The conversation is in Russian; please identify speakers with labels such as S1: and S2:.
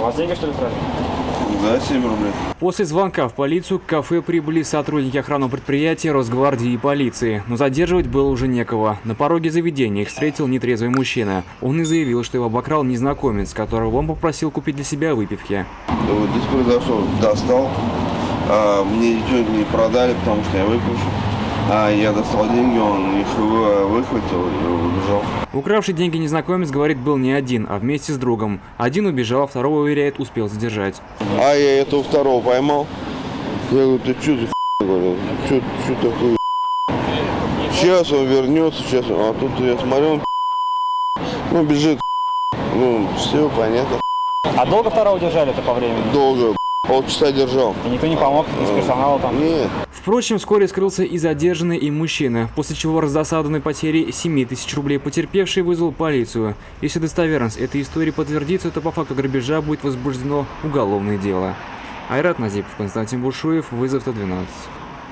S1: У вас деньги, что ли, украли?
S2: Да, 7 рублей.
S3: После звонка в полицию к кафе прибыли сотрудники охранного предприятия, Росгвардии и полиции. Но задерживать было уже некого. На пороге заведения их встретил нетрезвый мужчина. Он и заявил, что его обокрал незнакомец, которого он попросил купить для себя выпивки.
S2: Вот здесь произошло, достал. Мне ничего не продали, потому что я выпивший. Я достал деньги, он их выхватил и убежал.
S3: Укравший деньги незнакомец, говорит, был не один, а вместе с другом. Один убежал, второго, уверяет, успел задержать.
S2: Я этого второго поймал. Я говорю, ты что за говорю, что такое? Сейчас он вернется, сейчас. А тут я смотрю, он бежит. Все понятно.
S1: А долго второго держали-то по времени?
S2: Долго, полчаса держал.
S1: И никто не помог из персонала там?
S2: Нет.
S3: Впрочем, вскоре скрылся и задержанный им мужчина, после чего раздосадованный потерей 7000 рублей потерпевший вызвал полицию. Если достоверность этой истории подтвердится, то по факту грабежа будет возбуждено уголовное дело. Айрат Назипов, Константин Бушуев, вызов 112.